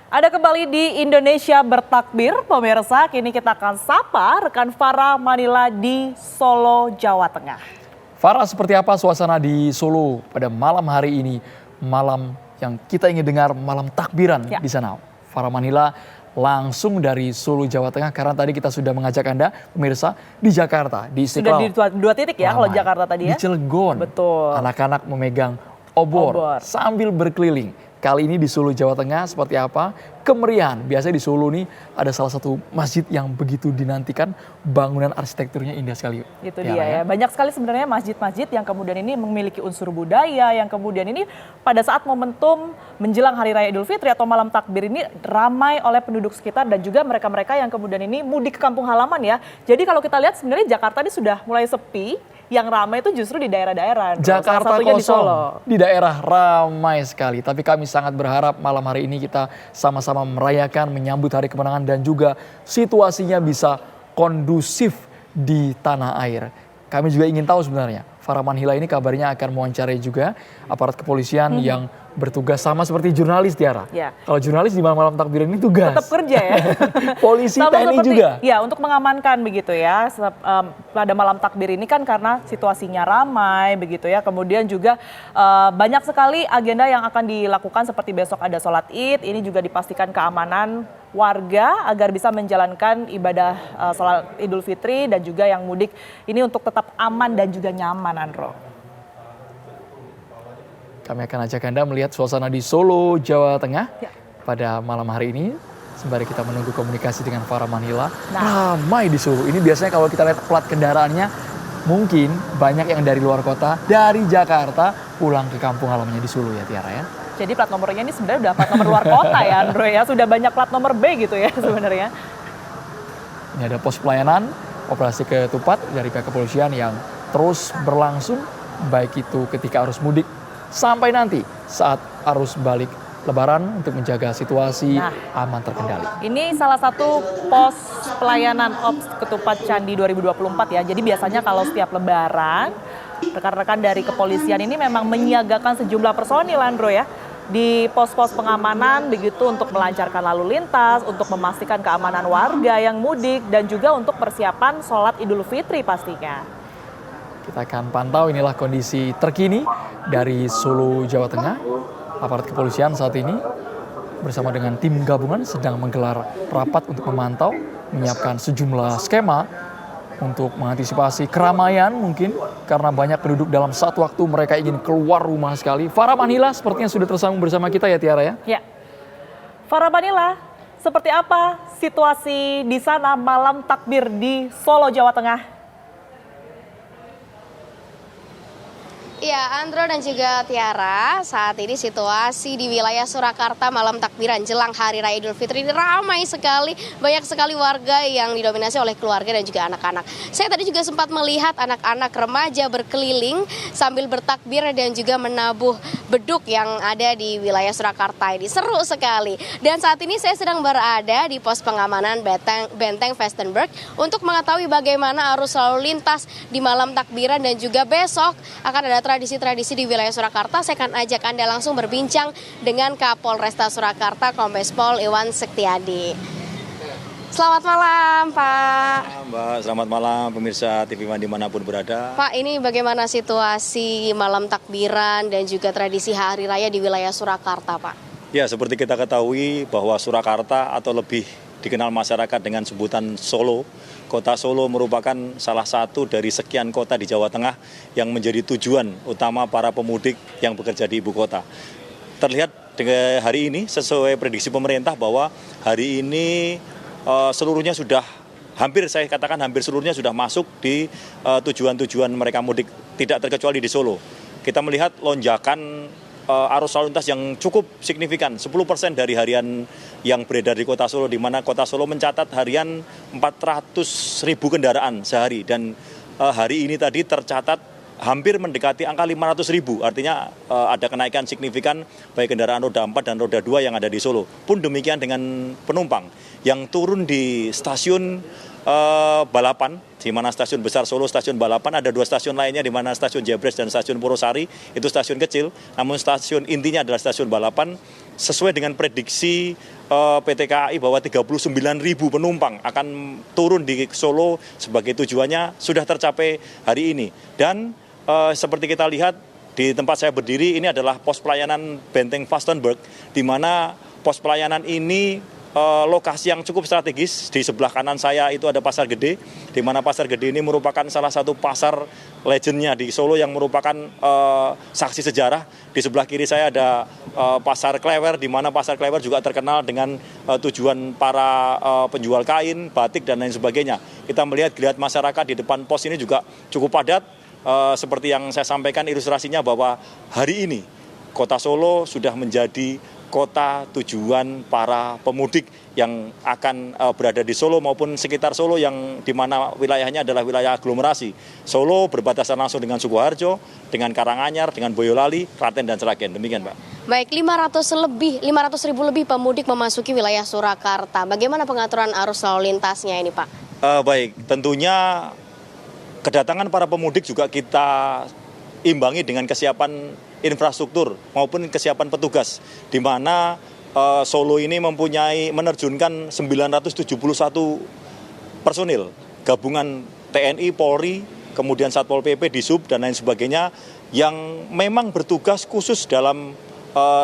Ada kembali di Indonesia Bertakbir, pemirsa. Kini kita akan sapa rekan Farah Manila di Solo, Jawa Tengah. Farah, seperti apa suasana di Solo pada malam hari ini? Malam yang kita ingin dengar, malam takbiran di sana. Farah Manila langsung dari Solo, Jawa Tengah. Karena tadi kita sudah mengajak Anda, pemirsa, di Jakarta, di Istiqlal. Sudah di dua titik ya, kalau Jakarta tadi ya. Di Cilegon, betul. Anak-anak memegang obor sambil berkeliling. Kali ini di Solo, Jawa Tengah seperti apa? Kemeriahan. Biasanya di Solo nih ada salah satu masjid yang begitu dinantikan, bangunan arsitekturnya indah sekali. Itu dia ya. Banyak sekali sebenarnya masjid-masjid yang kemudian ini memiliki unsur budaya, yang kemudian ini pada saat momentum menjelang Hari Raya Idul Fitri atau malam takbir ini ramai oleh penduduk sekitar dan juga mereka-mereka yang kemudian ini mudik ke kampung halaman ya. Jadi kalau kita lihat sebenarnya Jakarta ini sudah mulai sepi. Yang ramai itu justru di daerah-daerah. Jakarta kosong, di Solo. Di daerah ramai sekali. Tapi kami sangat berharap malam hari ini kita sama-sama merayakan, menyambut hari kemenangan dan juga situasinya bisa kondusif di tanah air. Kami juga ingin tahu sebenarnya, Farah Manila ini kabarnya akan mewawancarai juga aparat kepolisian yang bertugas sama seperti jurnalis, Tiara. Ya. Kalau jurnalis di malam takbiran ini tugas. Tetap kerja ya. Polisi, TNI juga. Ya, untuk mengamankan begitu ya. Pada malam takbir ini kan karena situasinya ramai begitu ya. Kemudian juga banyak sekali agenda yang akan dilakukan seperti besok ada sholat Id. Ini juga dipastikan keamanan warga agar bisa menjalankan ibadah sholat Idul Fitri dan juga yang mudik ini untuk tetap aman dan juga nyaman, Andro. Kami akan ajak Anda melihat suasana di Solo, Jawa Tengah pada malam hari ini. Sembari kita menunggu komunikasi dengan Farah Manila. Ramai di Solo. Ini biasanya kalau kita lihat plat kendaraannya, mungkin banyak yang dari luar kota, dari Jakarta, pulang ke kampung halamannya di Solo ya, Tiara ya. Jadi plat nomornya ini sebenarnya udah plat nomor luar kota ya, Andro ya. Sudah banyak plat nomor B gitu ya sebenarnya. Ini ada pos pelayanan, operasi ketupat dari pihak kepolisian yang terus berlangsung, baik itu ketika arus mudik, sampai nanti saat arus balik Lebaran untuk menjaga situasi aman terkendali. Ini salah satu pos pelayanan Ops Ketupat Candi 2024 ya. Jadi biasanya kalau setiap Lebaran, rekan-rekan dari kepolisian ini memang menyiagakan sejumlah personil, Andro ya, di pos-pos pengamanan begitu untuk melancarkan lalu lintas, untuk memastikan keamanan warga yang mudik dan juga untuk persiapan sholat Idul Fitri pastinya. Kita akan pantau inilah kondisi terkini dari Solo, Jawa Tengah. Aparat kepolisian saat ini bersama dengan tim gabungan sedang menggelar rapat untuk memantau, menyiapkan sejumlah skema untuk mengantisipasi keramaian mungkin karena banyak penduduk dalam satu waktu mereka ingin keluar rumah sekali. Farah Manila sepertinya sudah tersambung bersama kita ya, Tiara ya. Ya. Farah Manila, seperti apa situasi di sana malam takbir di Solo, Jawa Tengah? Ya, Andro dan juga Tiara, saat ini situasi di wilayah Surakarta malam takbiran jelang Hari Raya Idul Fitri ini ramai sekali. Banyak sekali warga yang didominasi oleh keluarga dan juga anak-anak. Saya tadi juga sempat melihat anak-anak remaja berkeliling sambil bertakbir dan juga menabuh beduk yang ada di wilayah Surakarta ini. Seru sekali. Dan saat ini saya sedang berada di pos pengamanan Benteng Vestenberg untuk mengetahui bagaimana arus lalu lintas di malam takbiran dan juga besok akan ada tradisi-tradisi di wilayah Surakarta. Saya akan ajak Anda langsung berbincang dengan Kapolresta Surakarta, Kombes Pol Iwan Sektiadi. Selamat malam, Pak. Mbak, selamat malam pemirsa TV One dimanapun berada. Pak, ini bagaimana situasi malam takbiran dan juga tradisi Hari Raya di wilayah Surakarta, Pak? Ya, seperti kita ketahui bahwa Surakarta atau lebih dikenal masyarakat dengan sebutan Solo. Kota Solo merupakan salah satu dari sekian kota di Jawa Tengah yang menjadi tujuan utama para pemudik yang bekerja di ibu kota. Terlihat dengan hari ini sesuai prediksi pemerintah bahwa hari ini seluruhnya sudah saya katakan hampir seluruhnya sudah masuk di tujuan-tujuan mereka mudik, tidak terkecuali di Solo. Kita melihat lonjakan arus lalu lintas yang cukup signifikan, 10% dari harian yang beredar di kota Solo, di mana kota Solo mencatat harian 400.000 kendaraan sehari. Dan hari ini tadi tercatat hampir mendekati angka 500.000, artinya ada kenaikan signifikan baik kendaraan roda 4 dan roda 2 yang ada di Solo. Pun demikian dengan penumpang yang turun di stasiun balapan, di mana stasiun besar Solo, stasiun balapan, ada 2 stasiun lainnya di mana stasiun Jebres dan stasiun Purwosari, itu stasiun kecil, namun stasiun intinya adalah stasiun balapan. sesuai dengan prediksi PT KAI bahwa 39.000 penumpang akan turun di Solo sebagai tujuannya sudah tercapai hari ini. Dan seperti kita lihat di tempat saya berdiri ini adalah pos pelayanan Benteng Vastenburg, di mana pos pelayanan ini lokasi yang cukup strategis. Di sebelah kanan saya itu ada Pasar Gede, di mana Pasar Gede ini merupakan salah satu pasar legendnya di Solo yang merupakan saksi sejarah. Di sebelah kiri saya ada Pasar Klewer, di mana Pasar Klewer juga terkenal dengan tujuan para penjual kain, batik, dan lain sebagainya. Kita melihat geliat masyarakat di depan pos ini juga cukup padat. Seperti yang saya sampaikan ilustrasinya bahwa hari ini Kota Solo sudah menjadi kota tujuan para pemudik yang akan berada di Solo maupun sekitar Solo, yang di mana wilayahnya adalah wilayah aglomerasi. Solo berbatasan langsung dengan Sukoharjo, dengan Karanganyar, dengan Boyolali, Klaten, dan Sragen. Demikian, Pak. Baik, 500.000 lebih pemudik memasuki wilayah Surakarta. Bagaimana pengaturan arus lalu lintasnya ini, Pak? Baik, tentunya kedatangan para pemudik juga kita imbangi dengan kesiapan infrastruktur maupun kesiapan petugas, di mana Solo ini menerjunkan 971 personil gabungan TNI, Polri, kemudian Satpol PP, Disub, dan lain sebagainya yang memang bertugas khusus dalam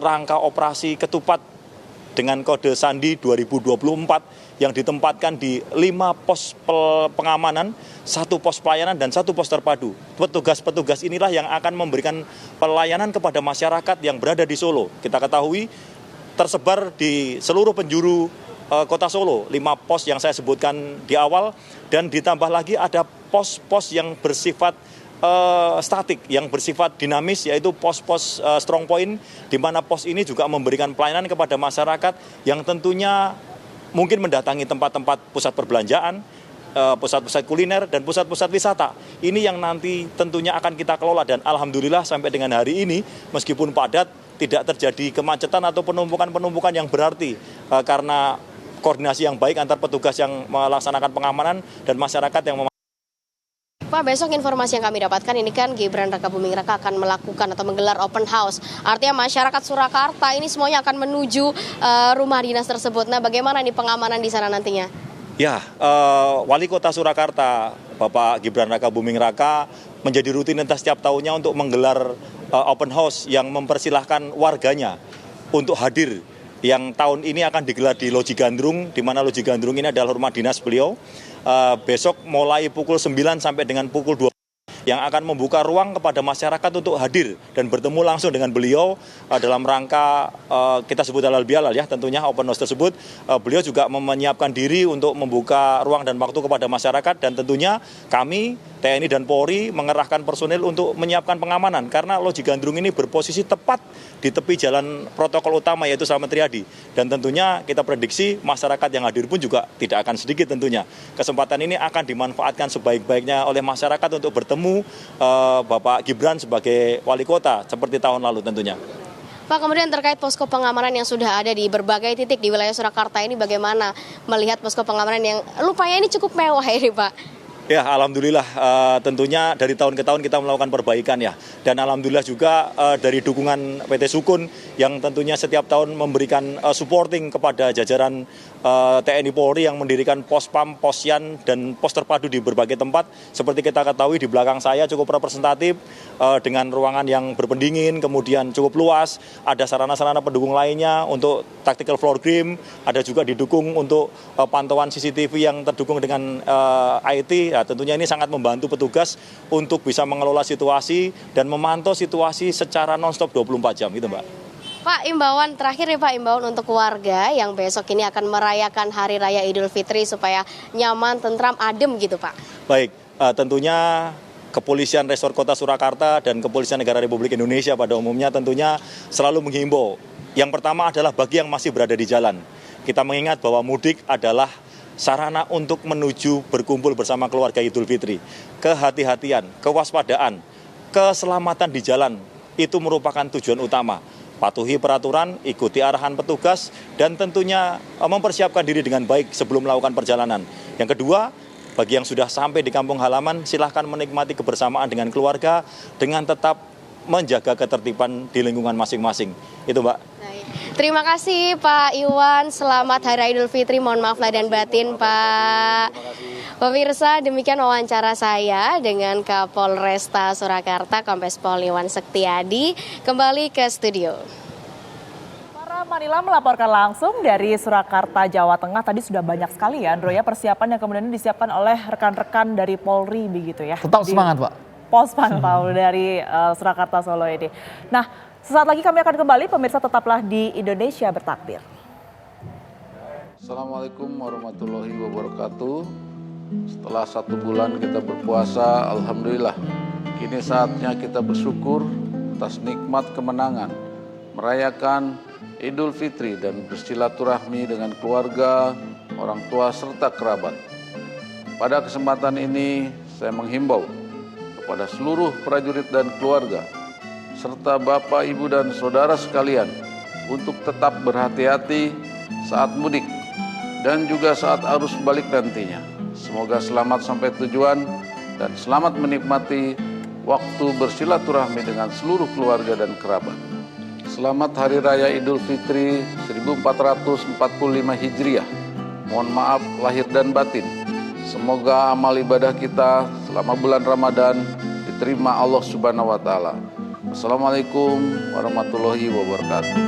rangka operasi ketupat dengan kode Sandi 2024 yang ditempatkan di 5 pos pengamanan, 1 pos pelayanan, dan 1 pos terpadu. Petugas-petugas inilah yang akan memberikan pelayanan kepada masyarakat yang berada di Solo. Kita ketahui tersebar di seluruh penjuru kota Solo, 5 pos yang saya sebutkan di awal, dan ditambah lagi ada pos-pos yang bersifat statik, yang bersifat dinamis, yaitu pos-pos strong point, di mana pos ini juga memberikan pelayanan kepada masyarakat yang tentunya mungkin mendatangi tempat-tempat pusat perbelanjaan, pusat-pusat kuliner, dan pusat-pusat wisata. Ini yang nanti tentunya akan kita kelola, dan alhamdulillah sampai dengan hari ini meskipun padat tidak terjadi kemacetan atau penumpukan-penumpukan yang berarti karena koordinasi yang baik antar petugas yang melaksanakan pengamanan dan masyarakat yang Pak, besok informasi yang kami dapatkan ini kan Gibran Rakabuming Raka akan melakukan atau menggelar open house. Artinya masyarakat Surakarta ini semuanya akan menuju rumah dinas tersebut. Nah, bagaimana nih pengamanan di sana nantinya? Ya, Wali Kota Surakarta, Bapak Gibran Rakabuming Raka, menjadi rutinitas setiap tahunnya untuk menggelar open house yang mempersilahkan warganya untuk hadir. Yang tahun ini akan digelar di Loji Gandrung, di mana Loji Gandrung ini adalah rumah dinas beliau. Besok mulai pukul 9 sampai dengan pukul 20 yang akan membuka ruang kepada masyarakat untuk hadir dan bertemu langsung dengan beliau dalam rangka kita sebut halal bihalal ya, tentunya open house tersebut. Beliau juga menyiapkan diri untuk membuka ruang dan waktu kepada masyarakat, dan tentunya kami TNI dan Polri mengerahkan personil untuk menyiapkan pengamanan karena Loji Gandrung ini berposisi tepat di tepi jalan protokol utama yaitu Slamet Riyadi, dan tentunya kita prediksi masyarakat yang hadir pun juga tidak akan sedikit tentunya. Kesempatan ini akan dimanfaatkan sebaik-baiknya oleh masyarakat untuk bertemu Bapak Gibran sebagai wali kota seperti tahun lalu tentunya. Pak, kemudian terkait posko pengamanan yang sudah ada di berbagai titik di wilayah Surakarta ini, bagaimana melihat posko pengamanan yang lupanya ini cukup mewah ini, Pak? Ya, alhamdulillah tentunya dari tahun ke tahun kita melakukan perbaikan ya. Dan alhamdulillah juga dari dukungan PT Sukun yang tentunya setiap tahun memberikan supporting kepada jajaran TNI Polri yang mendirikan pos PAM, posyan, dan pos terpadu di berbagai tempat. Seperti kita ketahui di belakang saya cukup representatif dengan ruangan yang berpendingin, kemudian cukup luas, ada sarana-sarana pendukung lainnya untuk tactical floor game, ada juga didukung untuk pantauan CCTV yang terdukung dengan IT. Ya, tentunya ini sangat membantu petugas untuk bisa mengelola situasi dan memantau situasi secara non-stop 24 jam gitu, Mbak. Pak, imbauan terakhir nih Pak, imbauan untuk warga yang besok ini akan merayakan Hari Raya Idul Fitri supaya nyaman, tentram, adem gitu, Pak. Baik, tentunya Kepolisian Resor Kota Surakarta dan Kepolisian Negara Republik Indonesia pada umumnya tentunya selalu menghimbau. Yang pertama adalah bagi yang masih berada di jalan. Kita mengingat bahwa mudik adalah sarana untuk menuju berkumpul bersama keluarga Idul Fitri. Kehati-hatian, kewaspadaan, keselamatan di jalan itu merupakan tujuan utama. Patuhi peraturan, ikuti arahan petugas, dan tentunya mempersiapkan diri dengan baik sebelum melakukan perjalanan. Yang kedua, bagi yang sudah sampai di kampung halaman, silahkan menikmati kebersamaan dengan keluarga dengan tetap menjaga ketertiban di lingkungan masing-masing. Itu, Mbak. Baik. Terima kasih Pak Iwan, selamat Hari Raya Idul Fitri, mohon maaf lahir dan batin Pak. Pemirsa, demikian wawancara saya dengan Kapolresta Surakarta, Kombes Pol Iwan Sektiadi. Kembali ke studio. Para Manila melaporkan langsung dari Surakarta, Jawa Tengah. Tadi sudah banyak sekali ya, Andro, ya, persiapan yang kemudian disiapkan oleh rekan-rekan dari Polri begitu ya. Tetap semangat, Pak. Pos pantau dari Surakarta Solo ini. Nah, sesaat lagi kami akan kembali, pemirsa tetaplah di Indonesia Bertakbir. Assalamualaikum warahmatullahi wabarakatuh. Setelah 1 bulan kita berpuasa, alhamdulillah. Kini saatnya kita bersyukur atas nikmat kemenangan, merayakan Idul Fitri dan bersilaturahmi dengan keluarga, orang tua serta kerabat. Pada kesempatan ini saya menghimbau kepada seluruh prajurit dan keluarga serta Bapak, Ibu, dan Saudara sekalian untuk tetap berhati-hati saat mudik dan juga saat arus balik nantinya. Semoga selamat sampai tujuan dan selamat menikmati waktu bersilaturahmi dengan seluruh keluarga dan kerabat. Selamat Hari Raya Idul Fitri 1445 Hijriah. Mohon maaf lahir dan batin. Semoga amal ibadah kita selama bulan Ramadan diterima Allah Subhanahu wa Ta'ala. Assalamualaikum warahmatullahi wabarakatuh.